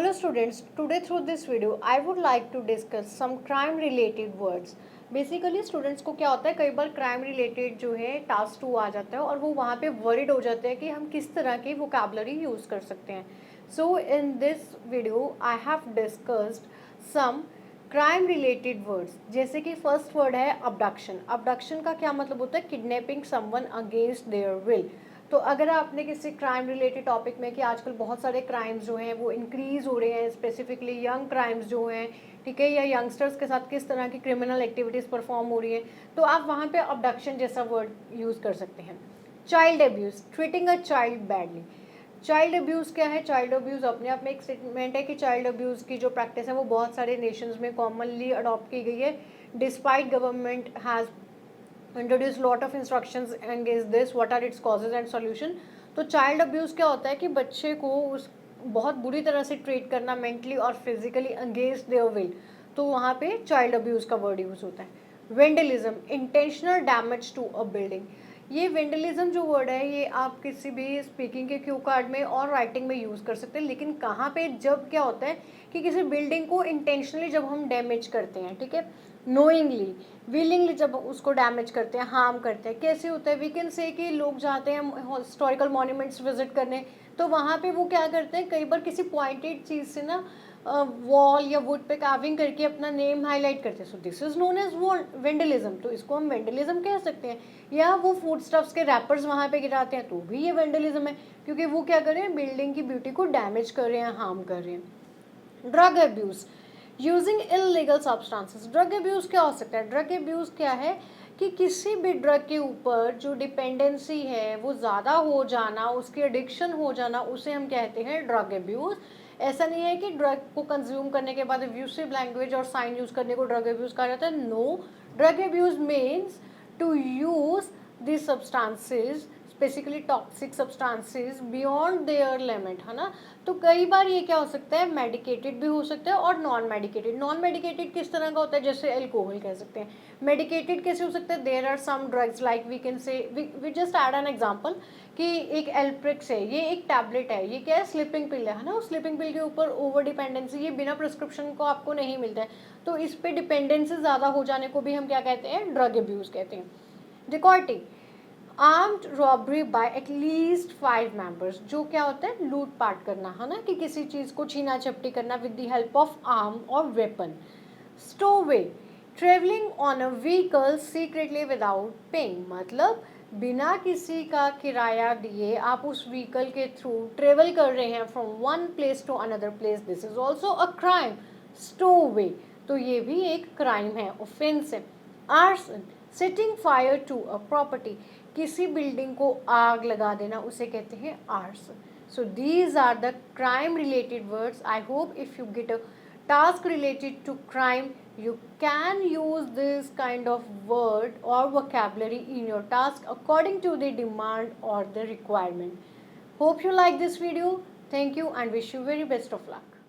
Hello students, today through this video I would like to discuss some crime related words. Basically students को क्या होता है, कई बार crime related जो है टास्क 2 आ जाता है और वो वहाँ पे वरीड हो जाते हैं कि हम किस तरह की वोकैबुलरी यूज़ कर सकते हैं. So in this video I have discussed some crime related words. जैसे कि फर्स्ट वर्ड है अबडक्शन. अबडक्शन का क्या मतलब होता है? Kidnapping someone against their will. तो अगर आपने किसी क्राइम रिलेटेड टॉपिक में कि आजकल बहुत सारे क्राइम्स जो हैं वो इंक्रीज़ हो रहे हैं, स्पेसिफिकली यंग क्राइम्स जो हैं, ठीक है, या यंगस्टर्स के साथ किस तरह की क्रिमिनल एक्टिविटीज़ परफॉर्म हो रही हैं, तो आप वहाँ पे अबडक्शन जैसा वर्ड यूज़ कर सकते हैं. Child abuse, treating a child badly. Child abuse क्या है? चाइल्ड अब्यूज़ अपने आप में एक स्टेटमेंट है कि चाइल्ड अब्यूज़ की जो प्रैक्टिस है वो बहुत सारे नेशंस में कॉमनली अडॉप्ट की गई है. Despite government has introduce lot of instructions against this, what are its causes and solution. तो चाइल्ड अब्यूज़ क्या होता है कि बच्चे को उस बहुत बुरी तरह से ट्रीट करना मेंटली और फिजिकली अगेंस्ट देयर विल, तो वहाँ पे चाइल्ड अब्यूज़ का वर्ड यूज़ होता है. Vandalism, intentional damage to a building. ये वेंडलिज्म जो वर्ड है ये आप किसी भी स्पीकिंग के क्यू कार्ड में और राइटिंग में यूज़ कर सकते हैं, लेकिन कहाँ पे जब क्या होता है कि किसी बिल्डिंग को इंटेंशनली जब हम डैमेज करते हैं, ठीक है, नोइंगली विलिंगली जब उसको डैमेज करते हैं, हार्म करते हैं. कैसे होता है? वी कैन से कि लोग जाते हैं हिस्टोरिकल मॉन्यूमेंट्स विजिट करने, तो वहाँ पे वो क्या करते हैं, कई बार किसी पॉइंटेड चीज़ से ना वॉल या वुड पे कार्विंग करके अपना नेम हाईलाइट करते हैं. So this is known as vandalism. तो इसको हम वेंडलिज्म कह सकते हैं. या वो फूड स्टफ्स के रैपर्स वहाँ पे गिराते हैं, तो भी ये वेंडलिज्म है, क्योंकि वो क्या कर रहे हैं, बिल्डिंग की ब्यूटी को डैमेज कर रहे हैं, हार्म कर रहे हैं. Drug abuse, using illegal substances. Drug abuse क्या हो सकता है? ड्रग अब्यूज़ क्या है कि किसी भी ड्रग के ऊपर जो डिपेंडेंसी है वो ज़्यादा हो जाना, उसकी एडिक्शन हो जाना, उसे हम कहते हैं ड्रग अब्यूज़. ऐसा नहीं है कि ड्रग को कंज्यूम करने के बाद अब्यूसिव लैंग्वेज और साइन यूज़ करने को ड्रग अब्यूज़ कहा जाता है. No, drug abuse means to use this substances, specifically toxic substances beyond their limit, है ना. तो कई बार ये क्या हो सकता है, मेडिकेटेड भी हो सकता है और नॉन मेडिकेटेड. नॉन मेडिकेटेड किस तरह का होता है? जैसे अल्कोहल कह सकते हैं. मेडिकेटेड कैसे हो सकता है? There are some drugs like we can say, we just add an example कि एक एल्प्रिक्स है, ये एक टैबलेट है, ये क्या है, स्लीपिंग पिल है ना. उस स्लीपिंग पिल के ऊपर ओवर डिपेंडेंसी, ये बिना प्रिस्क्रिप्शन को आपको नहीं मिलता है, तो इस पे डिपेंडेंसी ज़्यादा हो जाने को भी हम क्या कहते हैं? ड्रग अब्यूज़ कहते हैं. Dacoity, armed robbery by at least 5 members. जो क्या होता है? लूटपाट करना, है ना, कि किसी चीज़ को छीना झपटी करना with the help of arm और weapon. Stowaway, travelling on a vehicle secretly without paying. मतलब बिना किसी का किराया दिए आप उस व्हीकल के थ्रू ट्रेवल कर रहे हैं from one place to another place. This is also a crime. Stowaway, तो ये भी एक क्राइम है, ऑफेंस है. Arson, setting fire to a property. किसी बिल्डिंग को आग लगा देना, उसे कहते हैं arson. So these are the crime related words. I hope if you get a task related to crime, you can use this kind of word or vocabulary in your task according to the demand or the requirement. Hope you like this video. Thank you and wish you very best of luck.